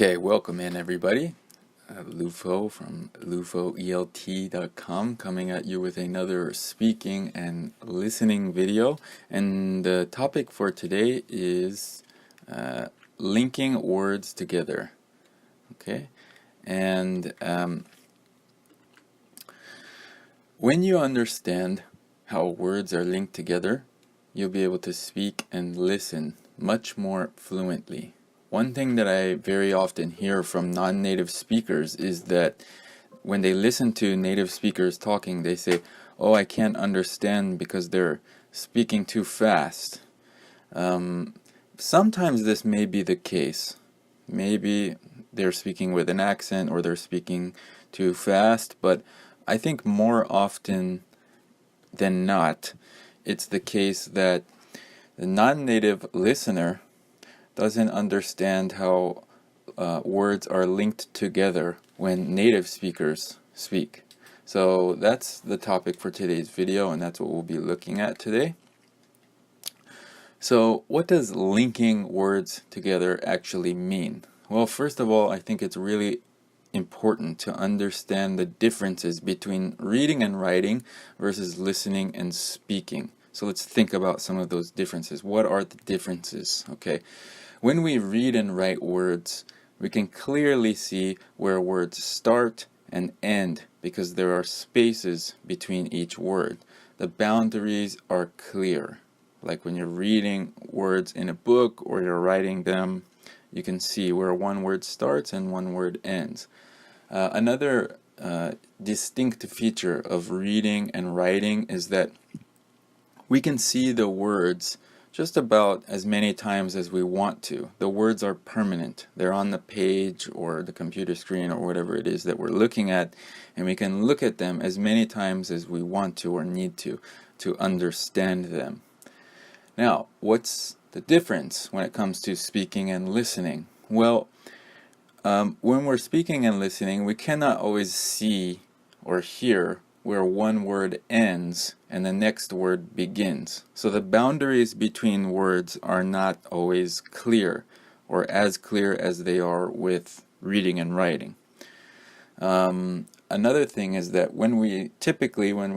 Okay, welcome in everybody. Lufo from LUFOELT.com coming at you with another speaking and listening video. And the topic for today is linking words together. Okay, and when you understand how words are linked together, you'll be able to speak and listen much more fluently. One thing that I very often hear from non-native speakers is that when they listen to native speakers talking, they say, "Oh, I can't understand because they're speaking too fast." Sometimes this may be the case. Maybe they're speaking with an accent or they're speaking too fast, but I think more often than not, it's the case that the non-native listener doesn't understand how words are linked together when native speakers speak. So that's the topic for today's video, and that's what we'll be looking at today. So what does linking words together actually mean? Well, first of all, I think it's really important to understand the differences between reading and writing versus listening and speaking. So let's think about some of those differences. What are the differences? Okay. When we read and write words, we can clearly see where words start and end because there are spaces between each word. The boundaries are clear. Like when you're reading words in a book or you're writing them, you can see where one word starts and one word ends. Another distinct feature of reading and writing is that we can see the words just about as many times as we want to. The words are permanent. They're on the page or the computer screen or whatever it is that we're looking at, and we can look at them as many times as we want to or need to understand them. Now, what's the difference when it comes to speaking and listening? Well, when we're speaking and listening, we cannot always see or hear where one word ends and the next word begins. So the boundaries between words are not always clear or as clear as they are with reading and writing. Another thing is that when we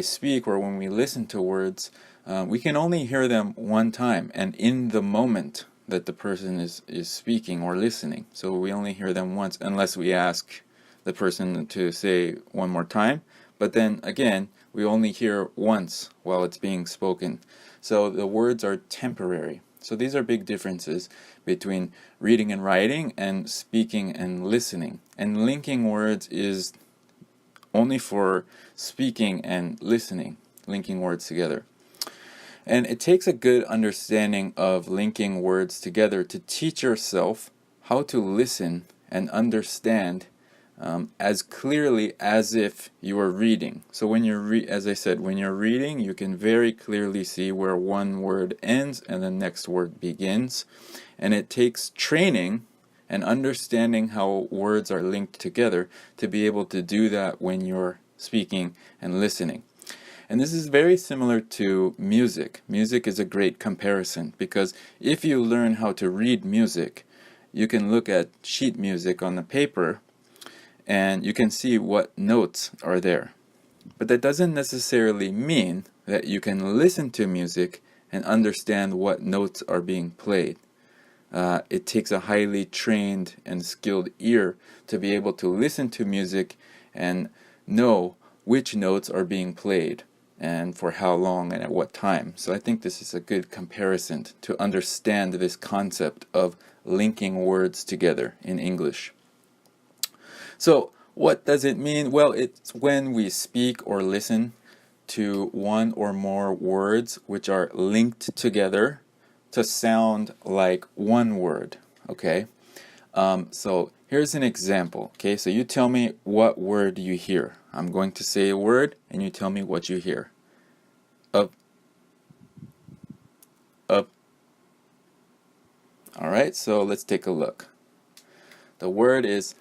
speak or when we listen to words, we can only hear them one time and in the moment that the person is speaking or listening. So we only hear them once unless we ask the person to say one more time. But then again, we only hear once while it's being spoken. So the words are temporary. So these are big differences between reading and writing and speaking and listening. And linking words is only for speaking and listening, linking words together. And it takes a good understanding of linking words together to teach yourself how to listen and understand as clearly as if you are reading. So when as I said, when you're reading, you can very clearly see where one word ends and the next word begins. And it takes training and understanding how words are linked together to be able to do that when you're speaking and listening. And this is very similar to music. Music is a great comparison because if you learn how to read music, you can look at sheet music on the paper and you can see what notes are there. But that doesn't necessarily mean that you can listen to music and understand what notes are being played. It takes a highly trained and skilled ear to be able to listen to music and know which notes are being played and for how long and at what time. So I think this is a good comparison to understand this concept of linking words together in English. So what does it mean? Well, it's when we speak or listen to one or more words which are linked together to sound like one word. Okay, so here's an example. Okay, so you tell me what word you hear. I'm going to say a word and you tell me what you hear. Up. All right, so let's take a look. The word is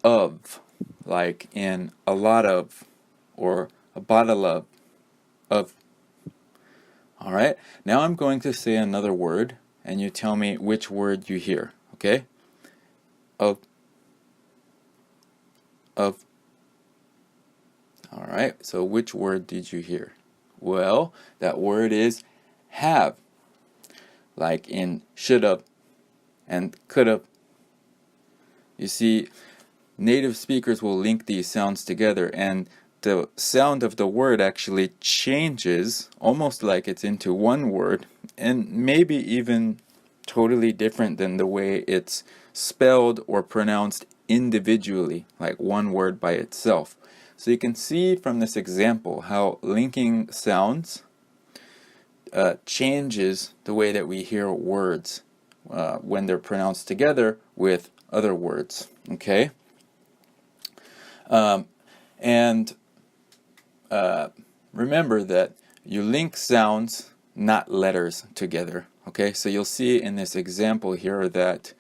of, like in a lot of or a bottle of. All right, now I'm going to say another word and you tell me which word you hear. Okay, of. of. All right, so which word did you hear? Well, that word is have, like in should have and could have. You see, native speakers will link these sounds together, and the sound of the word actually changes almost like it's into one word, and maybe even totally different than the way it's spelled or pronounced individually, like one word by itself. So you can see from this example how linking sounds changes the way that we hear words when they're pronounced together with other words. Okay? And remember that you link sounds, not letters, together. Okay, so you'll see in this example here that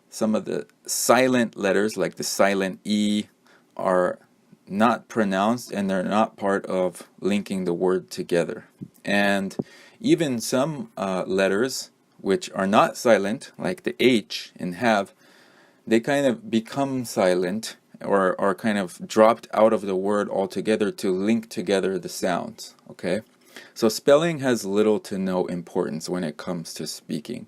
some of the silent letters, like the silent E, are not pronounced and they're not part of linking the word together. And even some letters which are not silent, like the H in have, they kind of become silent or are kind of dropped out of the word altogether to link together the sounds. Okay, so spelling has little to no importance when it comes to speaking.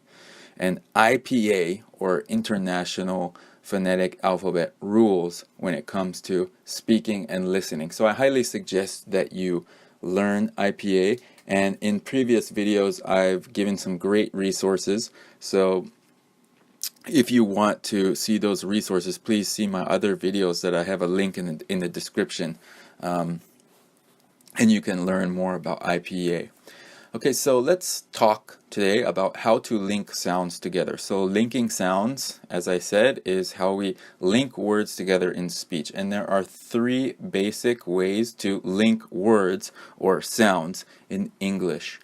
And IPA, or International Phonetic Alphabet, rules when it comes to speaking and listening. So I highly suggest that you learn IPA, and in previous videos I've given some great resources. So if you want to see those resources, please see my other videos that I have a link in the description, and you can learn more about IPA. Okay, so let's talk today about how to link sounds together. So linking sounds, as I said, is how we link words together in speech. And there are three basic ways to link words or sounds in English.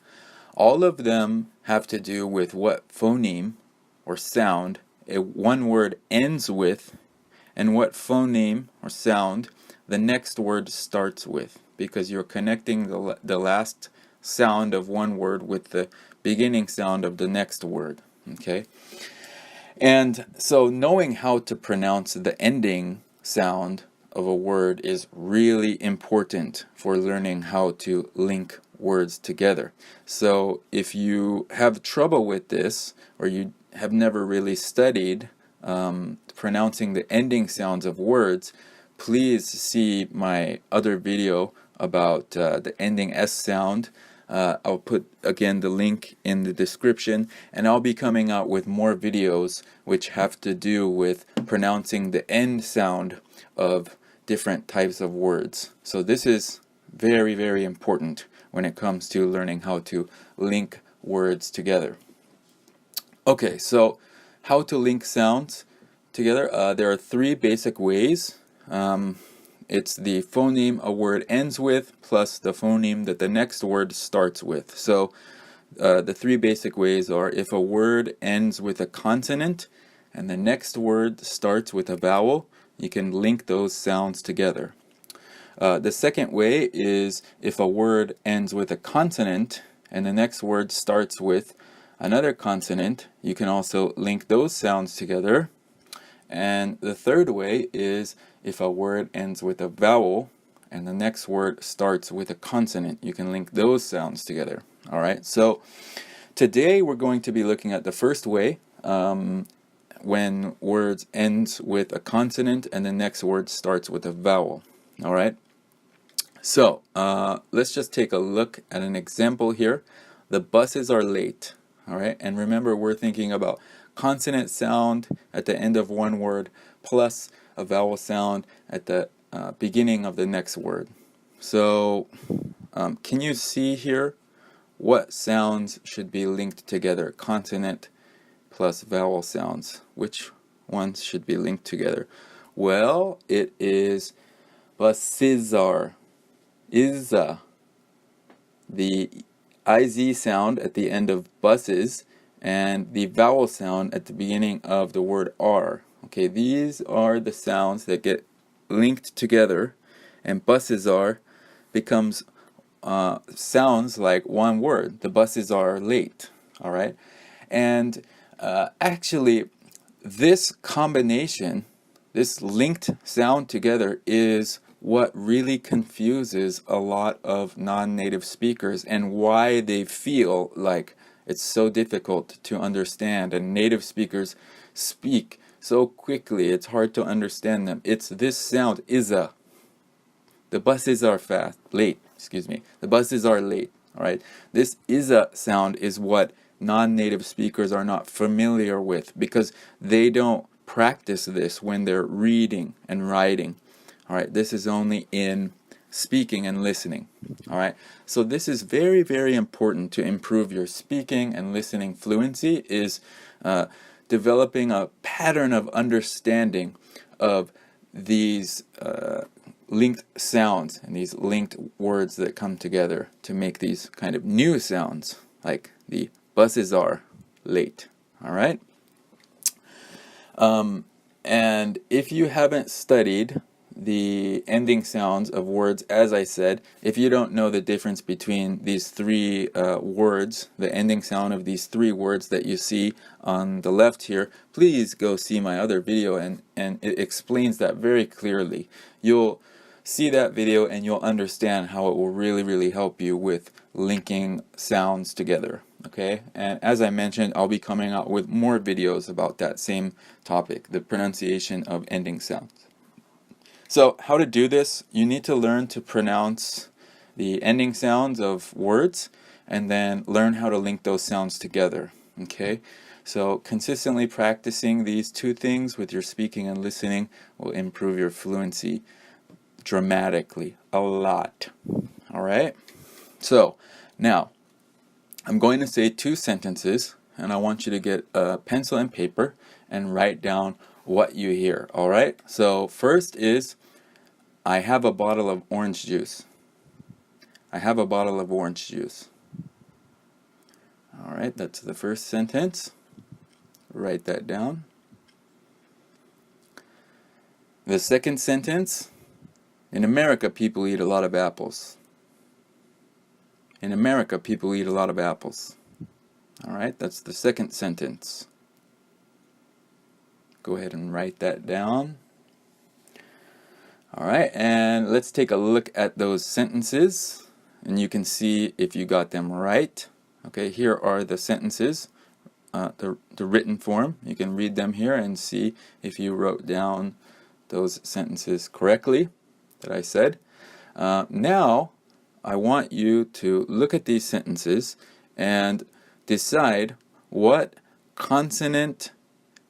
All of them have to do with what phoneme or sound one word ends with and what phoneme or sound the next word starts with, because you're connecting the last sound of one word with the beginning sound of the next word. Okay, and so knowing how to pronounce the ending sound of a word is really important for learning how to link words together. So if you have trouble with this, or you have never really studied pronouncing the ending sounds of words, please see my other video about the ending S sound. I'll put again the link in the description, and I'll be coming out with more videos which have to do with pronouncing the end sound of different types of words. So this is very, very important when it comes to learning how to link words together. Okay, so how to link sounds together? There are three basic ways. It's the phoneme a word ends with plus the phoneme that the next word starts with. So the three basic ways are: if a word ends with a consonant and the next word starts with a vowel, you can link those sounds together. The second way is if a word ends with a consonant and the next word starts with another consonant, you can also link those sounds together. And the third way is if a word ends with a vowel and the next word starts with a consonant, you can link those sounds together. All right, so today we're going to be looking at the first way, when words ends with a consonant and the next word starts with a vowel. All right, so let's just take a look at an example here. The buses are late. All right, and remember, we're thinking about consonant sound at the end of one word plus a vowel sound at the beginning of the next word. So can you see here what sounds should be linked together? Consonant plus vowel sounds. Which ones should be linked together? Well, it is buses are. The IZ sound at the end of buses and the vowel sound at the beginning of the word are. Okay, these are the sounds that get linked together, and buses are becomes sounds like one word. The buses are late. All right, and actually this combination This linked sound together is what really confuses a lot of non-native speakers and why they feel like it's so difficult to understand, and native speakers speak so quickly it's hard to understand them. It's this sound, isa. The buses are late, excuse me. The buses are late, all right? This isa sound is what non-native speakers are not familiar with because they don't practice this when they're reading and writing. All right, this is only in speaking and listening. All right, so this is very, very important to improve your speaking and listening fluency, is developing a pattern of understanding of these linked sounds and these linked words that come together to make these kind of new sounds, like the buses are late. All right. And if you haven't studied the ending sounds of words, as I said, if you don't know the difference between these three words, the ending sound of these three words that you see on the left here, please go see my other video, and it explains that very clearly. You'll see that video and you'll understand how it will really, really help you with linking sounds together. Okay, and as I mentioned, I'll be coming out with more videos about that same topic, the pronunciation of ending sounds. So how to do this: you need to learn to pronounce the ending sounds of words and then learn how to link those sounds together. Okay, so consistently practicing these two things with your speaking and listening will improve your fluency dramatically, a lot. All right, so now I'm going to say two sentences, and I want you to get a pencil and paper and write down what you hear. All right, so first is, I have a bottle of orange juice. I have a bottle of orange juice. All right, that's the first sentence. Write that down. The second sentence, in America, people eat a lot of apples. In America, people eat a lot of apples. All right, that's the second sentence. Go ahead and write that down. All right, and let's take a look at those sentences, and you can see if you got them right. Okay, here are the sentences, the written form. You can read them here and see if you wrote down those sentences correctly that I said. Now, I want you to look at these sentences and decide what consonant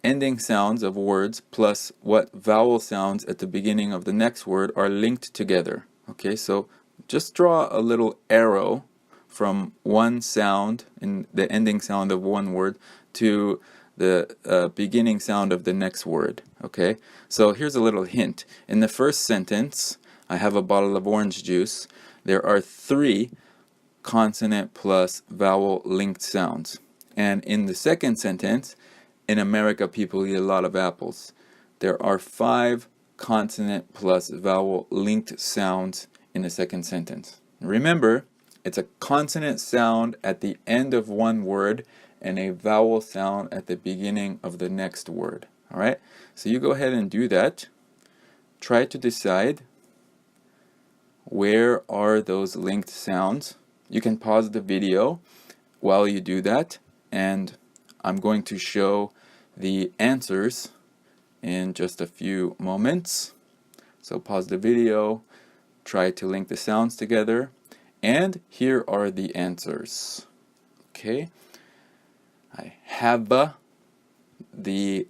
ending sounds of words plus what vowel sounds at the beginning of the next word are linked together. Okay, so just draw a little arrow from one sound, in the ending sound of one word, to the beginning sound of the next word. Okay, so here's a little hint. In the first sentence, I have a bottle of orange juice. There are three consonant plus vowel linked sounds. And in the second sentence, in America, people eat a lot of apples. There are 5 consonant plus vowel linked sounds in the second sentence. Remember, it's a consonant sound at the end of one word and a vowel sound at the beginning of the next word. All right? So you go ahead and do that. Try to decide, where are those linked sounds? You can pause the video while you do that, and I'm going to show the answers in just a few moments. So pause the video, try to link the sounds together, and here are the answers. Okay, I have the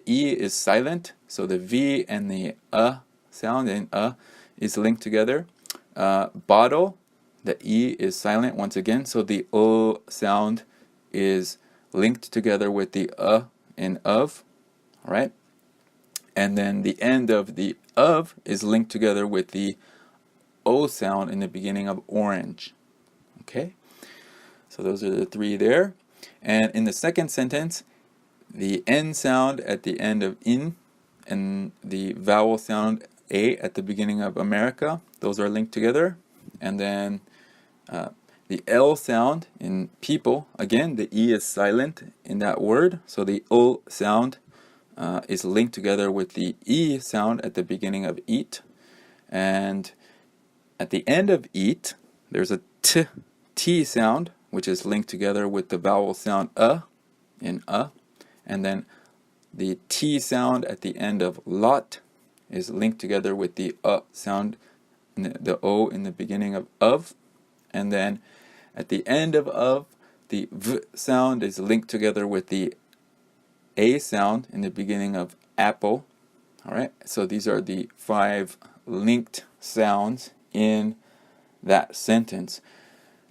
E is silent, so the V and the sound in is linked together. Bottle, the E is silent once again, so the sound is linked together with the in of. All right, and then the end of the of is linked together with the O sound in the beginning of orange. Okay, so those are the 3 there. And in the second sentence, the N sound at the end of in and the vowel sound A at the beginning of America, those are linked together. And then the L sound in people, again, the E is silent in that word, so the O sound is linked together with the E sound at the beginning of eat. And at the end of eat, there's a T sound, which is linked together with the vowel sound in and then the T sound at the end of lot is linked together with the sound, the O in the beginning of, and then at the end of, the V sound is linked together with the A sound in the beginning of apple. Alright, so these are the 5 linked sounds in that sentence.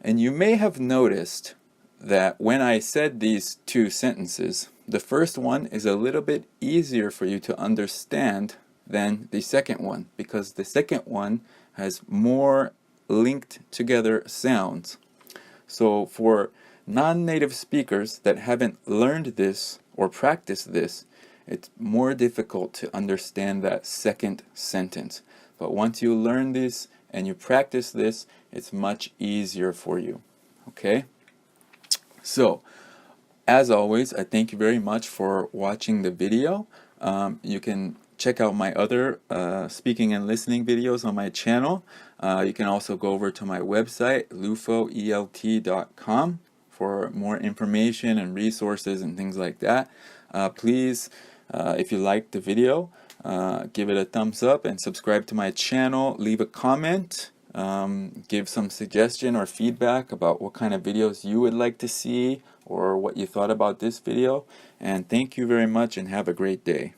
And you may have noticed that when I said these 2 sentences, the first one is a little bit easier for you to understand than the second one, because the second one has more linked together sounds. So for non-native speakers that haven't learned this or practiced this, it's more difficult to understand that second sentence. But once you learn this and you practice this, it's much easier for you. Okay? So, as always, I thank you very much for watching the video. You can check out my other speaking and listening videos on my channel. You can also go over to my website, LUFOELT.com, for more information and resources and things like that. Please, if you liked the video, give it a thumbs up and subscribe to my channel. Leave a comment. Give some suggestion or feedback about what kind of videos you would like to see or what you thought about this video. And thank you very much and have a great day.